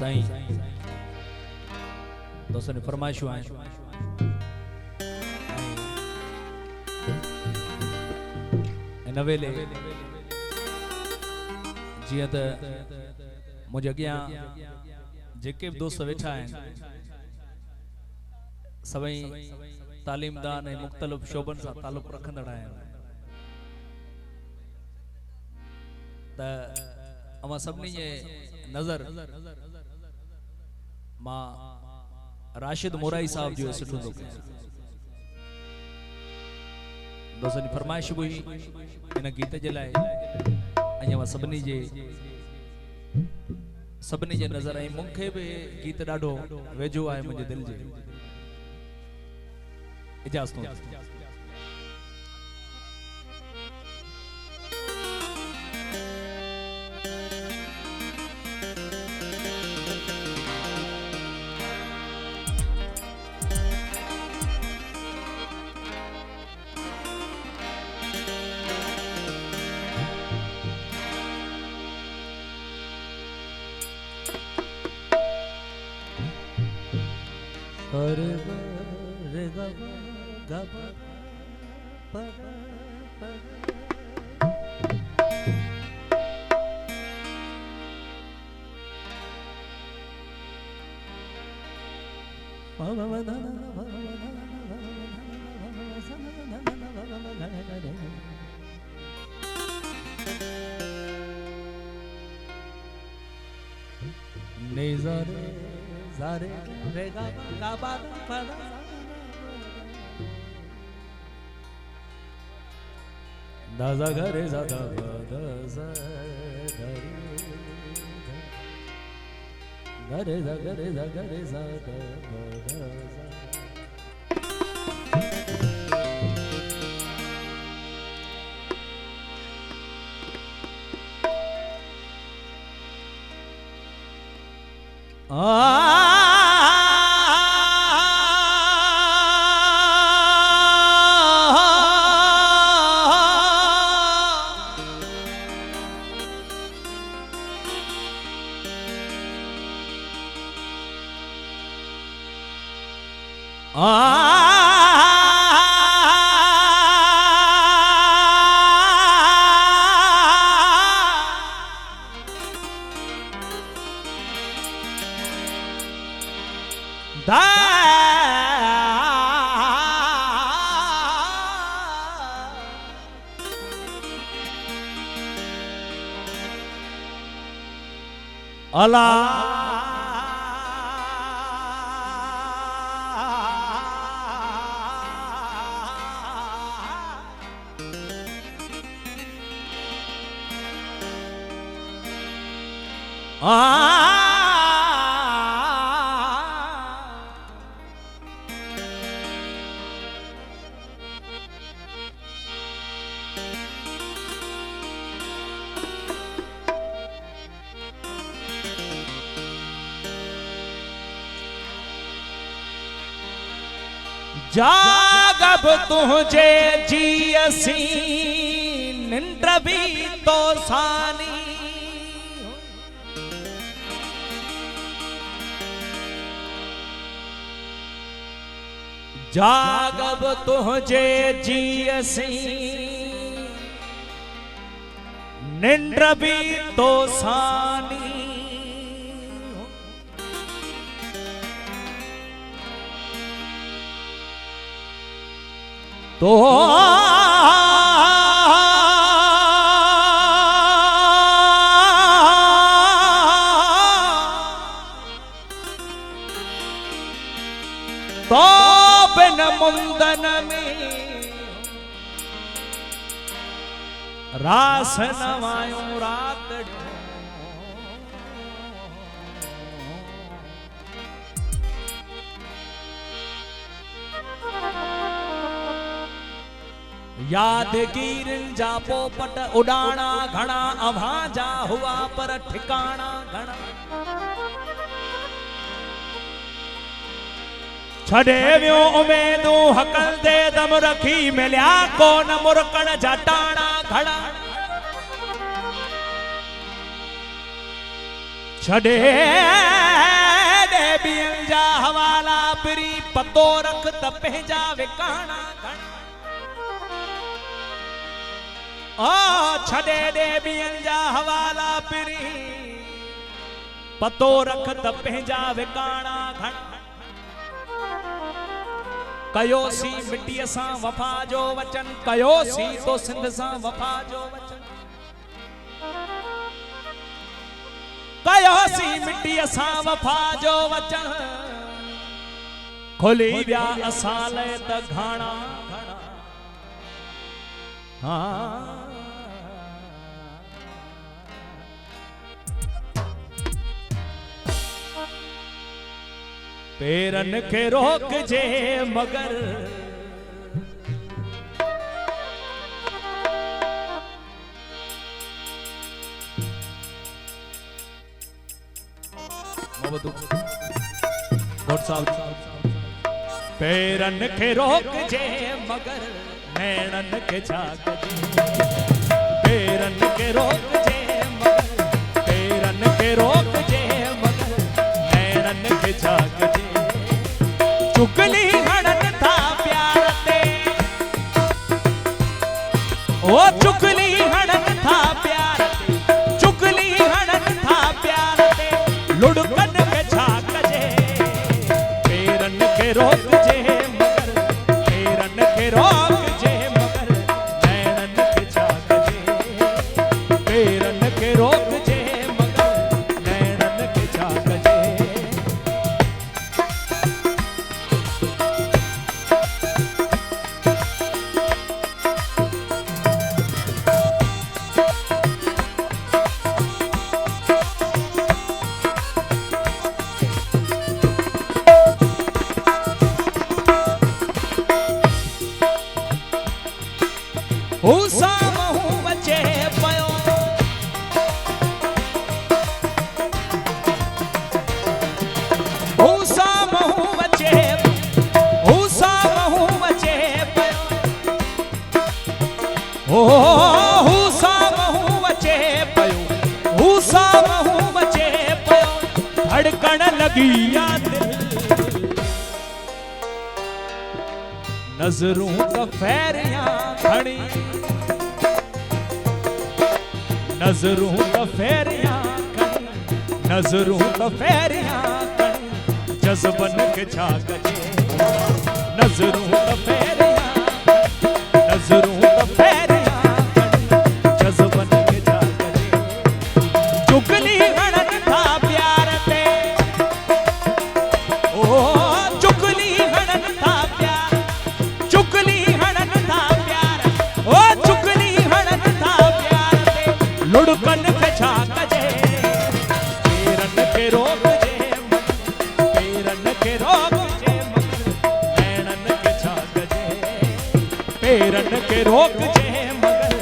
साईं दोस्तों ने फरमाइशूं आहिनि ऐं नवेले जीअं त मुंहिंजे अॻियां जेके बि दोस्त वेठा आहिनि सभई तालीमदान ऐं मुख़्तलिफ़ शोबनि सां तालुक़ रखंदड़ आहिनि त अवां सभिनी जे नज़र मां राशिद मोराई साहब जो सुठो थो कयां दोस्तनि जी फरमाइश हुई इन गीत जे लाइ ऐं अवां सभिनी जे नज़र ऐं मूंखे बि गीत ॾाढो वेझो आहे मुंहिंजे दिलि जे इजाज़त दादा घरे दादा घरे घरे घरे Allah जागब तुझे जी असी निंड भी तो सानी जागब तुझे जी असी निंड भी तो सानी तो बिन मुंदन में रास नवायूं रात यादगीरन जा पोपट उड़ाना घना अभाजा हुआ पर ठिकाना घना छड़े वियो उमेदू हकल दे दम रखी मिलिया कोन मुरकण जटाना घड़ा छड़े पिरी पतो रख त पंहिंजा विकाणा छॾे ॾे ॿियनि जा हवाला पिरी पतो रख त पंहिंजा विकाणा घण कयोसी मिटीअ सां वफ़ा जो वचन कयोसी तो सिंध सां वफ़ा जो वचन कयोसी मिटीअ सां वफ़ा जो वचन खुली विया असां लाइ त घाणा पेरन के रोक जे मगर पेरन के रोक जे मगर नैणन के जाग जे पेरन के रोक जे मगर पेरन के रोक जे मगर नैणन के जाग जे चुगली हणन था प्यार ते ओ चुगली हणन था प्यार ते चुगली हणन था प्यार ते लुढ़कन के छाक जे पेरन के रोक जे मगर पेरन के रोक जे मगर नैणन के छाक जे पेरन के रोक जे मगर नैणन के छाक जे नजरूं त फेरियां खणी नजरूं त फेरियां खणी नजरूं त फेरियां खणी जज़बन के छा कजे नजरूं त फेरियां नजरूं त फेरियां खणी जज़बन के छा कजे चुगली हणन था प्यार ते ओ चुगली हणन था प्यार चुगली हणन था प्यार ओ चुगली हणन था प्यार ते लुढ़कन के छा कजे पेरन के रोक जे पेरन के रोक जे नैणन के छा कजे पेरन के रोक जे मगर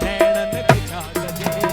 नैणन के छा कजे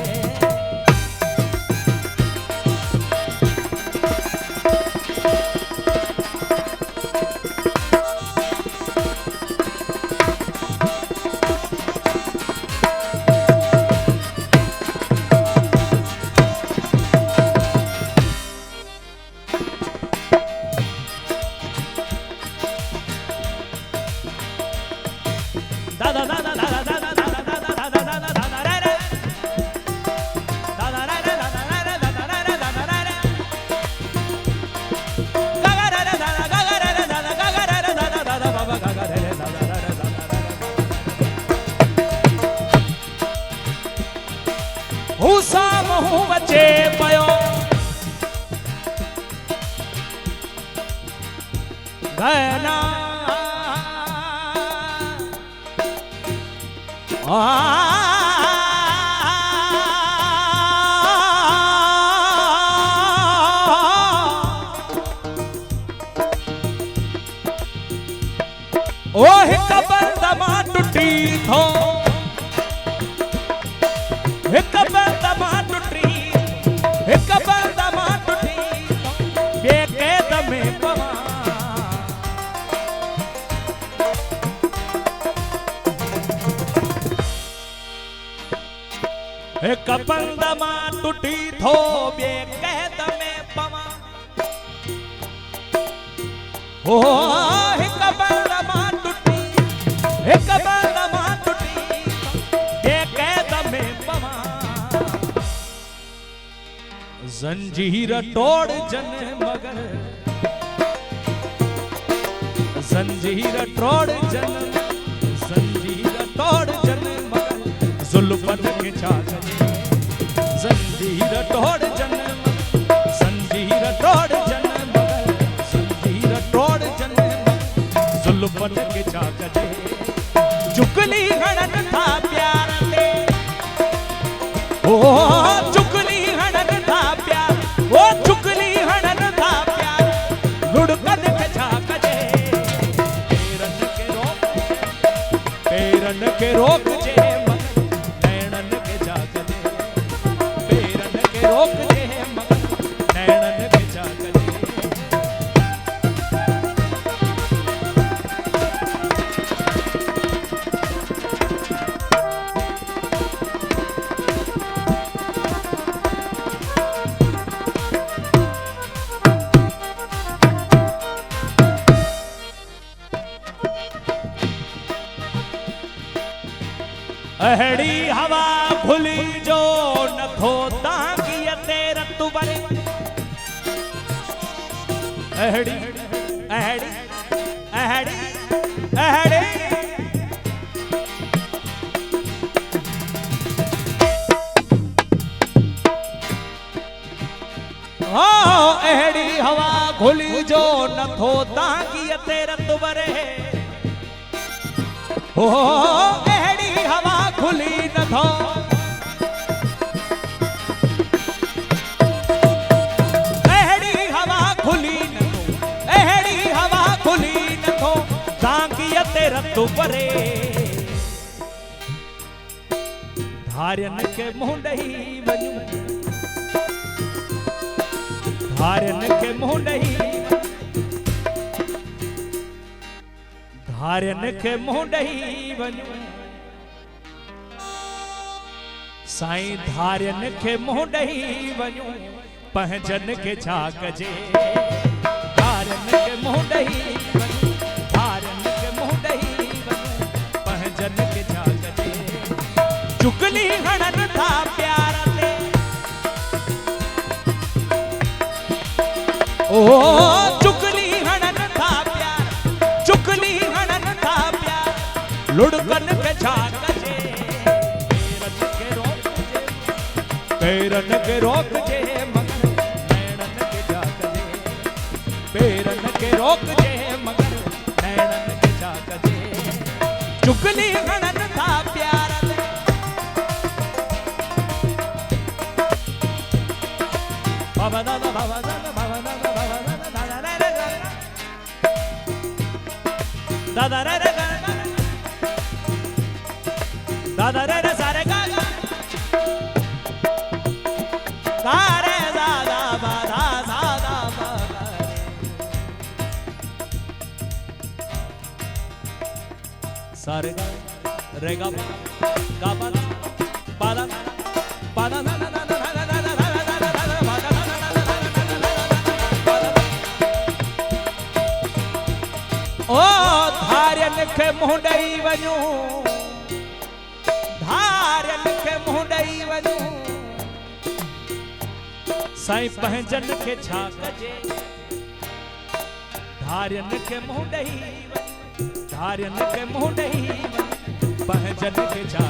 ओ हिक बंद मां टुटी थो हिक बंद मां टुटी हिक बंद मां टुटी ॿिए कैद में पवां हिक बंद मां टुटी थो ॿिए कैद में पवां हो हिक बंद मां टुटी हिक बंद मां टुटी ये कैद में पवा जंजीर तोड़ जन मगर जंजीर तोड़ जन मगर जुल्फन के चाचने जंजीर तोड़ जन जंजीर तोड़ जन मगर जंजीर तोड़ जन मगर जुल्फन के चाचने चुगली हणन था प्यार दे ओ चुगली हणन था प्यार ओ चुगली हणन था प्यार लुढ़कन के चाचने पेरन के रोक जे मगर नैनन के जाग दे पेरन के रोक जे मगर नैनन के जाग दे अहड़ी हवा भुली जो न थो तांगी तेर तुबरे अहड़ी अहड़ी अहड़ी अहड़ी ओ अहड़ी हवा भुली जो न थो तांगी तेर तुबरे हो अहड़ी हवा खुली न थो अहड़ी हवा खुली न थो अहड़ी हवा खुली न थो तांगिय तेरा तु परे धार्यन के मुंडई वञू धार्यन के मुंडई धार्यन के मुंडई वञू साईं धार्यन के मुंडई वञू पंहिंजन के छा कजे धार्यन के मुंडई वञू धार्यन के मुंडई वञू पंहिंजन के छा कजे चुगली हणन था प्यार ते ओ चुगली हणन था प्यार चुगली हणन था प्यार लुढ़कन के छा कजे पेरन के रोक जे मगर नैनन के जाग जे पेरन के रोक जे मगर नैनन के जाग जे चुगली हणन था प्यार दे बाबा दादा बाबा दादा बाबा दादा बाबा दादा दादा रे रे दादा रे रे दादा रे रे सारे गा सारे दादा बाधा दादा बाधा सारे रे गा गा बाधा बाधा बाधा ना ना ना ना ना ना ना ओ धार्यन के मुंडई वञू धार्यन के मुंडई वञू साईं पंहिंजन के छा कजे धार्यन के मुंडई धार्यन के मुंडई पंहिंजन के छा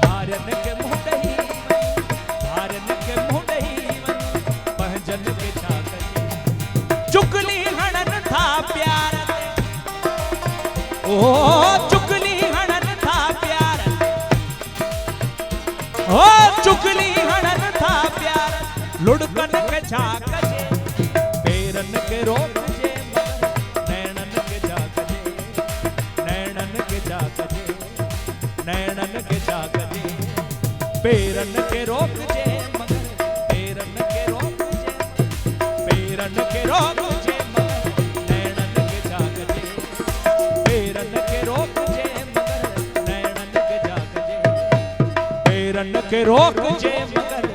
धार्यन के मुंडई धार्यन के मुंडई पंहिंजन के छा कजे चुगली हणन था प्यार ते ओ चुगली हणन था प्यार ओ चुगली हणन था प्यार लुढ़कन के छा कजे पेरन के रोक जे मगर नैनन के जाग जे नैनन के जाग जे नैनन के जाग जे पेरन के रोक जे मगर पेरन के रोक जे पेरन के रोक जे मगर नैनन के जाग जे पेरन के रोक जे मगर नैनन के जाग जे पेरन के रोक जे मगर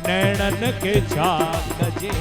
नैनन के छा कजे।